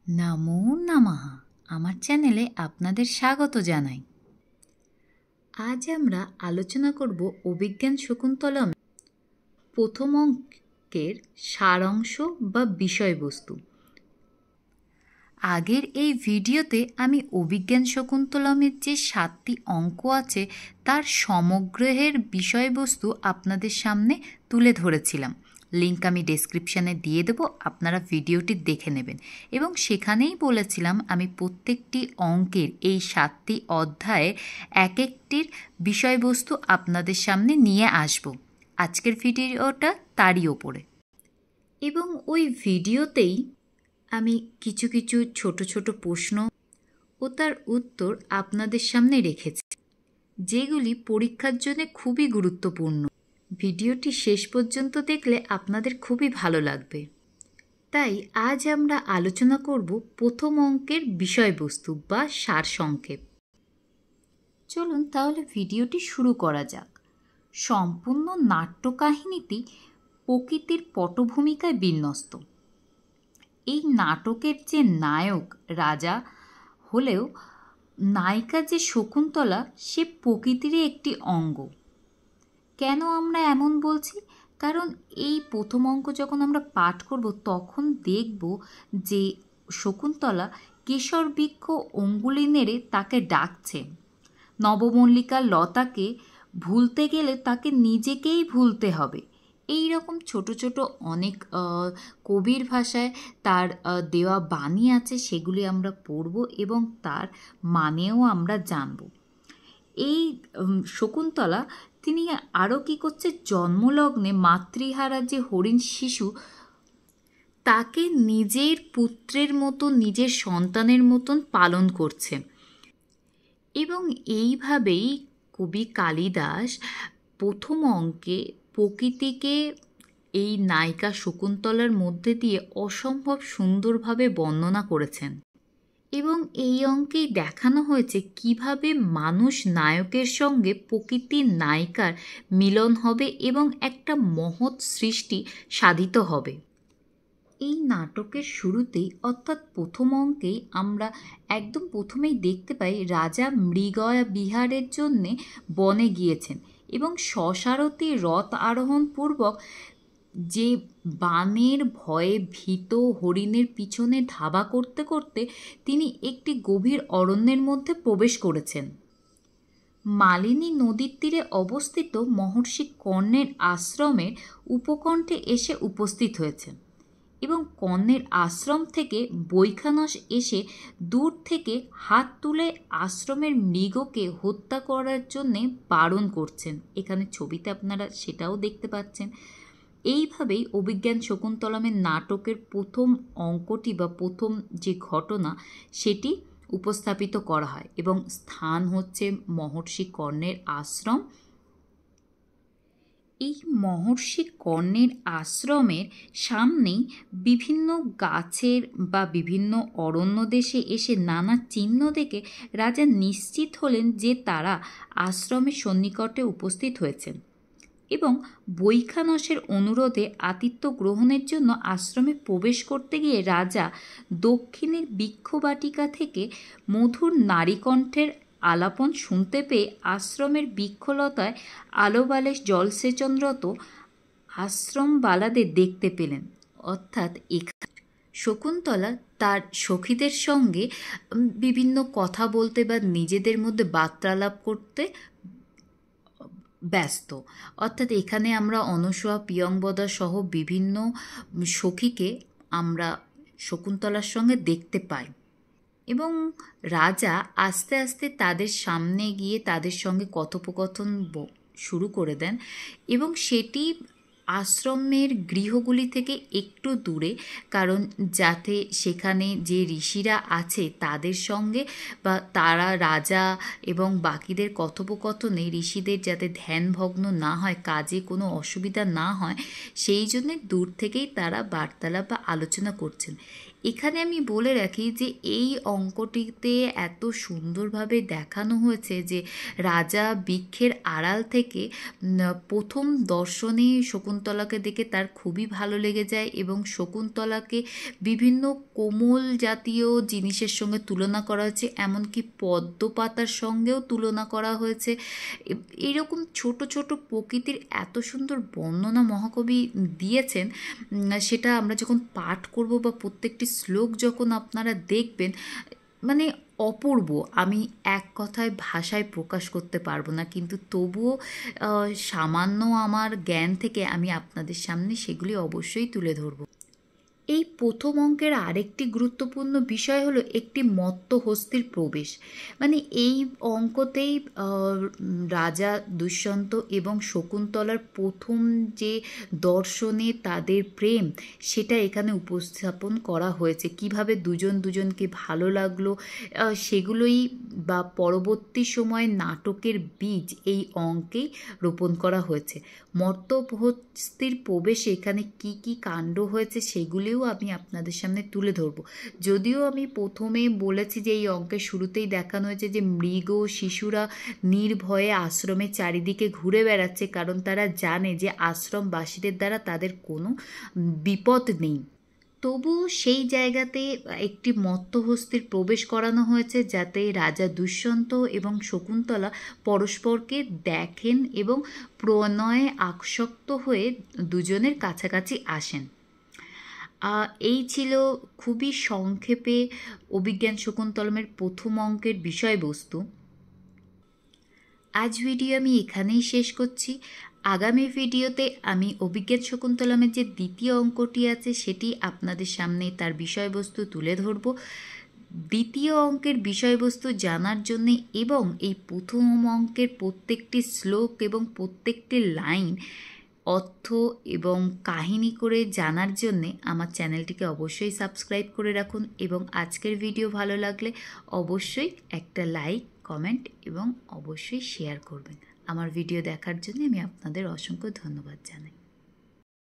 নমো নমঃ। আমার চ্যানেলে আপনাদের স্বাগত জানাই। আজ আমরা আলোচনা করব অভিজ্ঞান শকুন্তলম প্রথম অঙ্কের সারাংশ বা বিষয়বস্তু। আগের এই ভিডিওতে আমি অভিজ্ঞান শকুন্তলমের যে 7টি অঙ্ক আছে তার সমগ্রের বিষয়বস্তু আপনাদের সামনে তুলে ধরেছিলাম। লিংক আমি ডেসক্রিপশানে দিয়ে দেব, আপনারা ভিডিওটি দেখে নেবেন। এবং সেখানেই বলেছিলাম আমি প্রত্যেকটি অঙ্কের এই 7টি অধ্যায়ে এক একটির বিষয়বস্তু আপনাদের সামনে নিয়ে আসব। আজকের ভিডিওটা তারই ওপরে। এবং ওই ভিডিওতেই আমি কিছু কিছু ছোট ছোট প্রশ্ন ও তার উত্তর আপনাদের সামনে রেখেছি, যেগুলি পরীক্ষার জন্য খুবই গুরুত্বপূর্ণ। ভিডিওটি শেষ পর্যন্ত দেখলে আপনাদের খুবই ভালো লাগবে। তাই আজ আমরা আলোচনা করব প্রথম অঙ্কের বিষয়বস্তু বা সারসংক্ষেপ। চলুন তাহলে ভিডিওটি শুরু করা যাক। সম্পূর্ণ নাট্যকাহিনীটি প্রকৃতির পটভূমিকায় বিন্যস্ত। এই নাটকের যে নায়ক রাজা হলেও নায়িকা যে শকুন্তলা সে প্রকৃতিরই একটি অঙ্গ। কেন আমরা এমন বলছি? কারণ এই প্রথম অঙ্ক যখন আমরা পাঠ করব তখন দেখব যে শকুন্তলা কেশর বৃক্ষ অঙ্গুলি নেড়ে তাকে ডাকছে। নবমল্লিকা লতাকে ভুলতে গেলে তাকে নিজেকেই ভুলতে হবে। এই রকম ছোট ছোট অনেক কবির ভাষায় তার দেওয়া বাণী আছে, সেগুলি আমরা পড়ব এবং তার মানেও আমরা জানব। এই শকুন্তলা তিনি আরও কী করছে, জন্মলগ্নে মাতৃহারা যে হরিণ শিশু তাকে নিজের পুত্রের মতো নিজের সন্তানের মতন পালন করছে। এবং এইভাবেই কবি কালিদাস প্রথম অঙ্কে প্রকৃতিকে এই নায়িকা শকুন্তলার মধ্যে দিয়ে অসম্ভব সুন্দরভাবে বর্ণনা করেছেন। এবং এই অঙ্কেই দেখানো হয়েছে কিভাবে মানুষ নায়কের সঙ্গে প্রকৃতির নায়িকার মিলন হবে এবং একটা মহৎ সৃষ্টি সাধিত হবে। এই নাটকের শুরুতেই অর্থাৎ প্রথম অঙ্কেই আমরা একদম প্রথমেই দেখতে পাই রাজা মৃগয়া বিহারের জন্যে বনে গিয়েছেন এবং সসারথী রথ আরোহণ পূর্বক যে বানের ভয়ে ভীত হরিণের পিছনে ধাবা করতে করতে তিনি একটি গভীর অরণ্যের মধ্যে প্রবেশ করেছেন। মালিনী নদীর তীরে অবস্থিত মহর্ষি কর্ণের আশ্রমের উপকণ্ঠে এসে উপস্থিত হয়েছেন এবং কর্ণের আশ্রম থেকে বৈখানস এসে দূর থেকে হাত তুলে আশ্রমের মৃগকে হত্যা করার জন্যে বারণ করছেন। এখানে ছবিতে আপনারা সেটাও দেখতে পাচ্ছেন। এইভাবেই অভিজ্ঞান শকুন্তলমের নাটকের প্রথম অঙ্কটি বা প্রথম যে ঘটনা সেটি উপস্থাপিত করা হয় এবং স্থান হচ্ছে মহর্ষি কর্ণের আশ্রম। এই মহর্ষি কর্ণের আশ্রমের সামনেই বিভিন্ন গাছের বা বিভিন্ন অরণ্য দেশে এসে নানা চিহ্ন দেখে রাজা নিশ্চিত হলেন যে তারা আশ্রমের সন্নিকটে উপস্থিত হয়েছেন এবং বৈখানসের অনুরোধে আতিথ্য গ্রহণের জন্য আশ্রমে প্রবেশ করতে গিয়ে রাজা দক্ষিণের বৃক্ষবাটিকা থেকে মধুর নারীকণ্ঠের আলাপন শুনতে পেয়ে আশ্রমের বৃক্ষলতায় আলোবালে জলসেচনরত আশ্রমবালাদের দেখতে পেলেন। অর্থাৎ শকুন্তলা তার সখীদের সঙ্গে বিভিন্ন কথা বলতে বা নিজেদের মধ্যে বার্তালাপ করতে ব্যস্ত। অর্থাৎ এখানে আমরা অনসূয়া পিয়ংবদা সহ বিভিন্ন সখীকে আমরা শকুন্তলার সঙ্গে দেখতে পাই এবং রাজা আস্তে আস্তে তাদের সামনে গিয়ে তাদের সঙ্গে কথোপকথন শুরু করে দেন এবং সেটি আশ্রমের গৃহগুলি থেকে একটু দূরে, কারণ যাতে সেখানে যে ঋষিরা আছে তাদের সঙ্গে বা তারা রাজা এবং বাকিদের কথোপকথনে ঋষিদের যাতে ধ্যানভগ্ন না হয়, কাজে কোনো অসুবিধা না হয়, সেই জন্যে দূর থেকেই তারা বার্তালাপ বা আলোচনা করছেন। এখানে আমি বলে রাখি যে এই অঙ্কটিতে এত সুন্দরভাবে দেখানো হয়েছে যে রাজা বৃক্ষের আড়াল থেকে প্রথম দর্শনে শকুন্তলাকে দেখে তার খুবই ভালো লেগে যায় এবং শকুন্তলাকে বিভিন্ন কোমল জাতীয় জিনিসের সঙ্গে তুলনা করা হয়েছে, এমনকি পদ্ম পাতার সঙ্গেও তুলনা করা হয়েছে। এইরকম ছোট ছোট প্রকৃতির এত সুন্দর বর্ণনা মহাকবি দিয়েছেন, সেটা আমরা যখন পাঠ করব বা প্রত্যেকটি শ্লোক যখন আপনারা দেখবেন, মানে অপূর্ব। আমি এক কথায় ভাষায় প্রকাশ করতে পারবো না, কিন্তু তবুও সামান্য আমার জ্ঞান থেকে আমি আপনাদের সামনে সেগুলি অবশ্যই তুলে ধরবো। এই প্রথম অঙ্কের আরেকটি গুরুত্বপূর্ণ বিষয় হলো একটি মত্ত হস্তির প্রবেশ। মানে এই অঙ্কতেই রাজা দুষ্যন্ত এবং শকুন্তলার প্রথম যে দর্শনে তাদের প্রেম, সেটা এখানে উপস্থাপন করা হয়েছে। কিভাবে দুজন দুজনকে ভালো লাগলো সেগুলোই বা পরবর্তী সময় নাটকের বীজ এই অঙ্কেই রোপণ করা হয়েছে। মর্ত হস্তির প্রবেশে এখানে কি কি কাণ্ড হয়েছে সেগুলিও আমি আপনাদের সামনে তুলে ধরবো। যদিও আমি প্রথমে বলেছি যে এই অঙ্কের শুরুতেই দেখানো হয়েছে যে মৃগ শিশুরা নির্ভয়ে আশ্রমের চারিদিকে ঘুরে বেড়াচ্ছে, কারণ তারা জানে যে আশ্রমবাসীদের দ্বারা তাদের কোনো বিপদ নেই। তবুও সেই জায়গাতে একটি মত্তহস্তির প্রবেশ করানো হয়েছে যাতে রাজা দুষ্যন্ত এবং শকুন্তলা পরস্পরকে দেখেন এবং প্রণয়ে আসক্ত হয়ে দুজনের কাছাকাছি আসেন। এই ছিল খুবই সংক্ষেপে অভিজ্ঞান শকুন্তলমের প্রথম অঙ্কের বিষয়বস্তু। আজ ভিডিও আমি এখানেই শেষ করছি। আগামী ভিডিওতে আমি অভিজ্ঞান শকুন্তলমের যে দ্বিতীয় অঙ্কটি আছে সেটি আপনাদের সামনে তার বিষয়বস্তু তুলে ধরব। দ্বিতীয় অঙ্কের বিষয়বস্তু জানার জন্য এবং এই প্রথম অঙ্কের প্রত্যেকটি শ্লোক এবং প্রত্যেকটি লাইন অর্থ এবং কাহিনী করে জানার জন্যে আমার চ্যানেলটিকে অবশ্যই সাবস্ক্রাইব করে রাখুন এবং আজকের ভিডিও ভালো লাগলে অবশ্যই একটা লাইক, কমেন্ট এবং অবশ্যই শেয়ার করবেন। আমার ভিডিও দেখার জন্য আমি আপনাদের অসংখ্য ধন্যবাদ জানাই।